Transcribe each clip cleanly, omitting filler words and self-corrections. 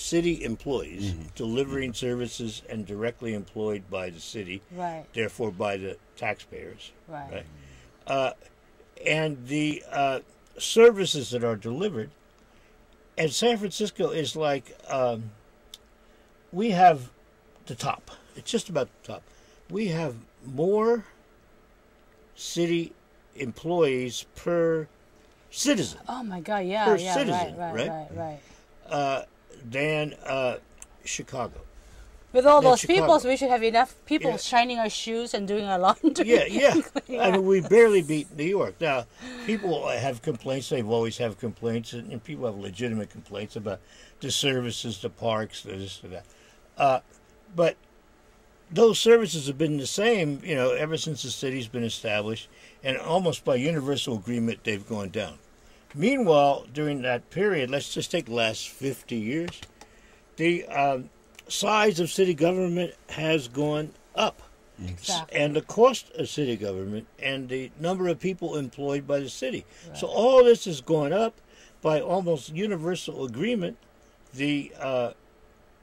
city employees delivering services and directly employed by the city, Right. therefore by the taxpayers. Right. And the services that are delivered. And San Francisco is like, we have the top. It's just about the top. We have more city employees per citizen. Oh my God! Yeah. Per Yeah. citizen, Right. Than Chicago. With all Than those people, Chicago. so we should have enough people Yeah. shining our shoes and doing our laundry. Yeah. I mean, we barely beat New York. Now, people have complaints. They've always have complaints, and people have legitimate complaints about the services, the parks, this, and that. But those services have been the same, ever since the city's been established, and almost by universal agreement, they've gone down. Meanwhile, during that period, let's just take the last 50 years, the size of city government has gone up. Exactly. And the cost of city government and the number of people employed by the city. Right. So all this is going up by almost universal agreement. The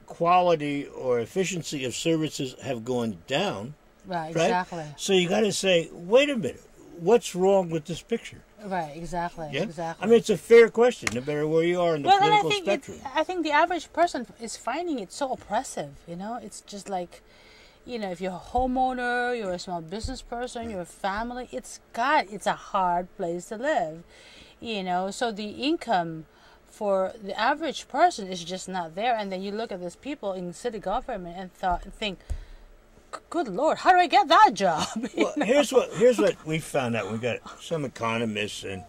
quality or efficiency of services have gone down. Right, exactly. So you got to say, wait a minute, what's wrong with this picture? Right, exactly. Yeah? Exactly. I mean, it's a fair question, no matter where you are in the political spectrum. I think the average person is finding it so oppressive, It's just like, if you're a homeowner, you're a small business person, you're a family, it's a hard place to live, So the income for the average person is just not there. And then you look at these people in city government and think, good Lord, how do I get that job? Well, here's what we found out. We got some economists and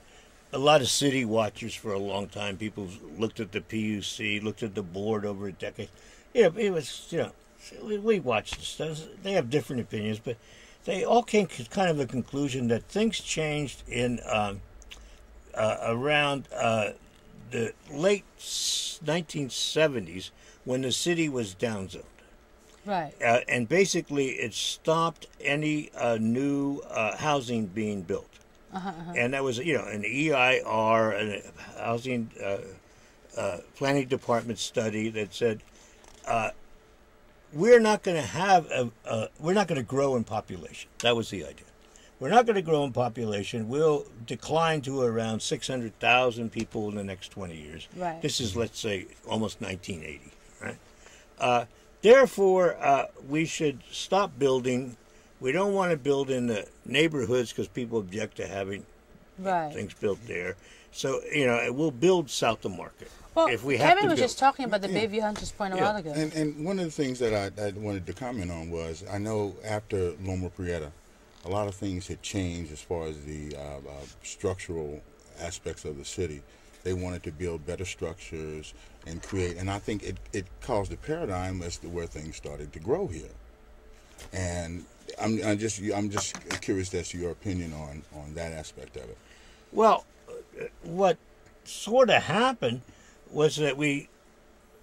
a lot of city watchers for a long time. People looked at the PUC, looked at the board over a decade. Yeah, it was, we watched this stuff. They have different opinions, but they all came to kind of a conclusion that things changed in around the late 1970s when the city was downzoned. Right. And basically, it stopped any new housing being built. And that was, an EIR, a housing planning department study that said, we're not going to grow in population. That was the idea. We're not going to grow in population. We'll decline to around 600,000 people in the next 20 years. Right. This is, let's say, almost 1980, right? Therefore, we should stop building. We don't want to build in the neighborhoods because people object to having things built there. So, we'll build south of Market. Well, if we have Kevin to was just talking about the Bayview Hunters point a while ago. And one of the things that I wanted to comment on was, I know after Loma Prieta, a lot of things had changed as far as the structural aspects of the city. They wanted to build better structures and create, and I think it caused a paradigm as to where things started to grow here. And I'm just curious as to your opinion on that aspect of it. Well, what sort of happened was that we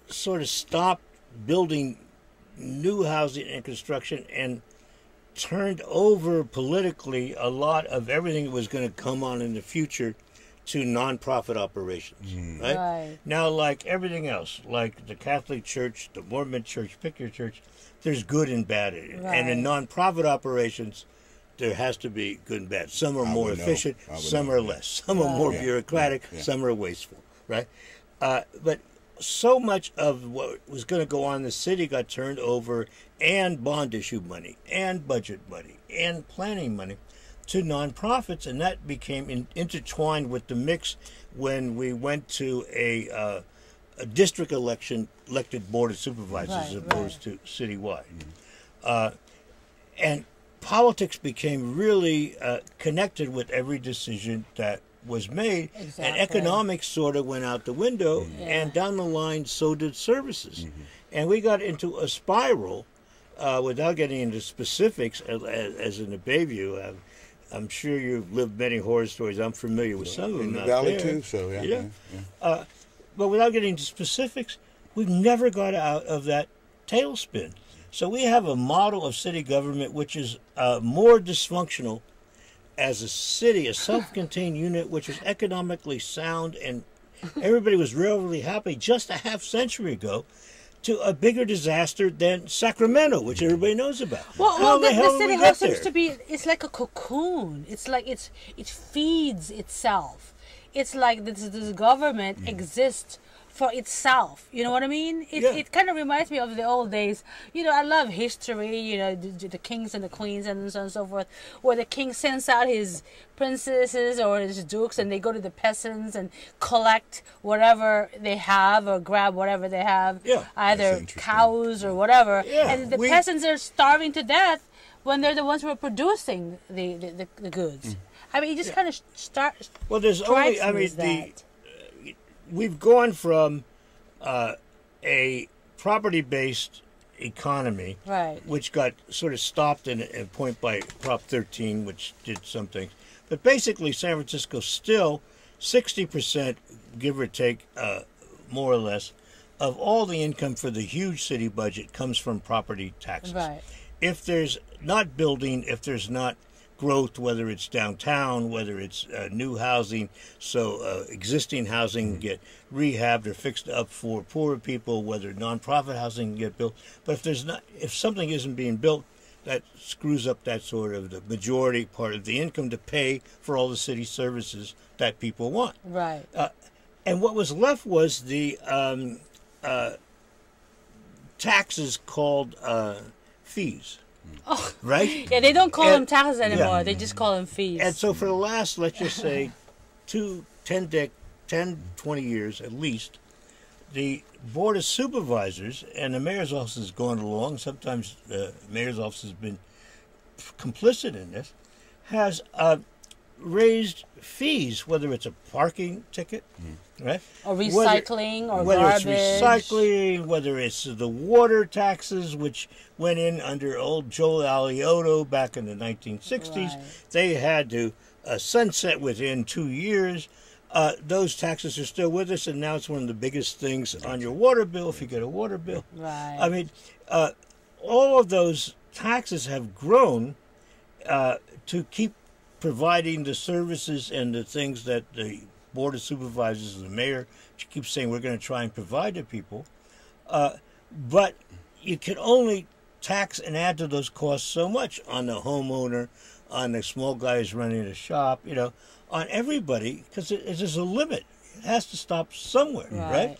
sort of stopped building new housing and construction and turned over politically a lot of everything that was going to come on in the future to nonprofit operations, right? Now, like everything else, like the Catholic Church, the Mormon Church, pick your church, there's good and bad in it. And in nonprofit operations, there has to be good and bad. Some are more efficient, some are less. Some are more bureaucratic, some are wasteful, right? But so much of what was going to go on in the city got turned over, and bond issue money, and budget money, and planning money to nonprofits, and that became intertwined with the mix when we went to a district elected board of supervisors as opposed to citywide. And politics became really connected with every decision that was made, and economics sort of went out the window, and down the line, so did services. And we got into a spiral, without getting into specifics, as in the Bayview. I'm sure you've lived many horror stories. I'm familiar with some of them. In the Valley, too, so but without getting into specifics, we've never got out of that tailspin. So we have a model of city government which is more dysfunctional as a city, a self-contained unit, which is economically sound and everybody was really happy just a half century ago, to a bigger disaster than Sacramento, which everybody knows about. Well, the hell the did city we hall get seems there? to be, it's like a cocoon. It's like it feeds itself. It's like this government exists for itself. You know what I mean? It kind of reminds me of the old days. You know, I love history, you know, the kings and the queens and so on and so forth, where the king sends out his princesses or his dukes and they go to the peasants and collect whatever they have or grab whatever they have, either cows or whatever. Yeah, and the peasants are starving to death when they're the ones who are producing the goods. I mean, it just kind of starts. Well, there's only, I mean, we've gone from a property-based economy, right, which got sort of stopped in a point by Prop 13, which did some things. But basically, San Francisco still 60%, give or take, more or less, of all the income for the huge city budget comes from property taxes. Right. If there's not building, if there's not growth, whether it's downtown, whether it's new housing, so existing housing get rehabbed or fixed up for poorer people, whether nonprofit housing can get built. But if something isn't being built, that screws up that sort of the majority part of the income to pay for all the city services that people want. Right. And what was left was the taxes called fees. Oh, right? Yeah, they don't call them taxes anymore. They just call them fees. And so for the last, let's just say, 10, 20 years at least, the Board of Supervisors and the mayor's office has gone along. Sometimes the mayor's office has been complicit in this, has raised fees, whether it's a parking ticket, right? Or recycling or whether garbage. it's recycling, whether it's the water taxes, which went in under old Joe Alioto back in the 1960s. Right. They had to sunset within 2 years. Those taxes are still with us, and now it's one of the biggest things on your water bill if you get a water bill. Right. I mean, all of those taxes have grown to keep providing the services and the things that the Board of Supervisors and the mayor keeps saying we're going to try and provide to people. But you can only tax and add to those costs so much on the homeowner, on the small guy who's running a shop, you know, on everybody, because there's a limit. It has to stop somewhere, right?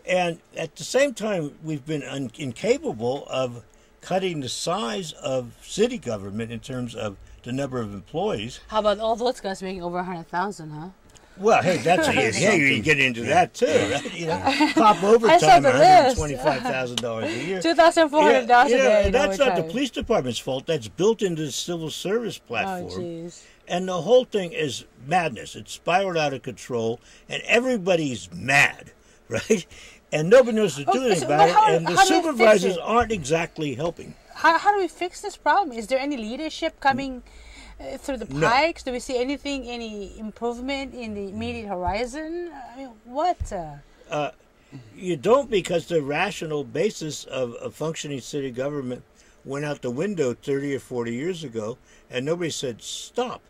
And at the same time, we've been incapable of cutting the size of city government in terms of the number of employees. How about all those guys making over 100,000, huh? Well, hey, that's you get into that too, right? You know, cop overtime, $125,000 a year, $2,400 a day. That's not the police department's fault. That's built into the civil service platform. Oh, jeez. And the whole thing is madness. It's spiraled out of control, and everybody's mad, right? And nobody knows to do anything about it, and the supervisors aren't exactly helping. How do we fix this problem? Is there any leadership coming through the pipes? No. Do we see any improvement in the immediate horizon? I mean, what? You don't, because the rational basis of a functioning city government went out the window 30 or 40 years ago, and nobody said, stop.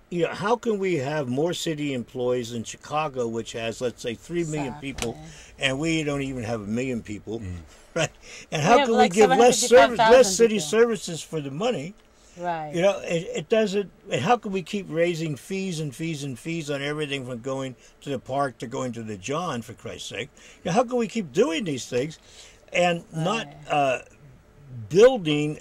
You know, how can we have more city employees in Chicago, which has, let's say, 3 million people, and we don't even have 1 million people, right? And how can we give less city services for the money? Right. You know, it doesn't. And how can we keep raising fees and fees and fees on everything from going to the park to going to the John, for Christ's sake? You know, how can we keep doing these things and not building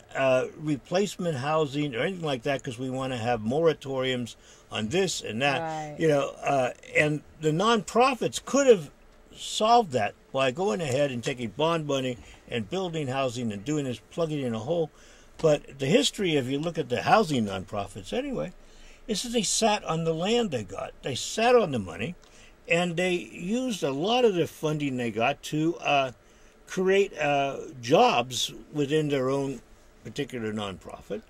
replacement housing or anything like that, because we want to have moratoriums on this and that? Right. You know, and the nonprofits could have solved that by going ahead and taking bond money and building housing and doing this, plugging in a hole. But the history, if you look at the housing nonprofits anyway, is that they sat on the land they got. They sat on the money, and they used a lot of the funding they got to create jobs within their own particular nonprofit.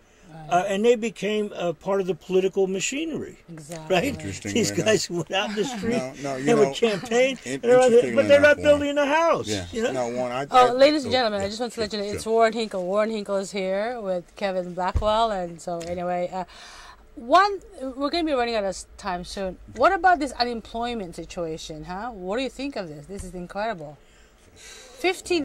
And they became part of the political machinery. Exactly. Right? These guys went out in the street and would campaign, but they're not building a house. Yeah. You know? No, ladies and gentlemen, I just want to let you know, it's Warren Hinckle. Warren Hinckle is here with Kevin Blackwell, and so anyway, we're going to be running out of time soon. What about this unemployment situation, huh? What do you think of this? This is incredible. 15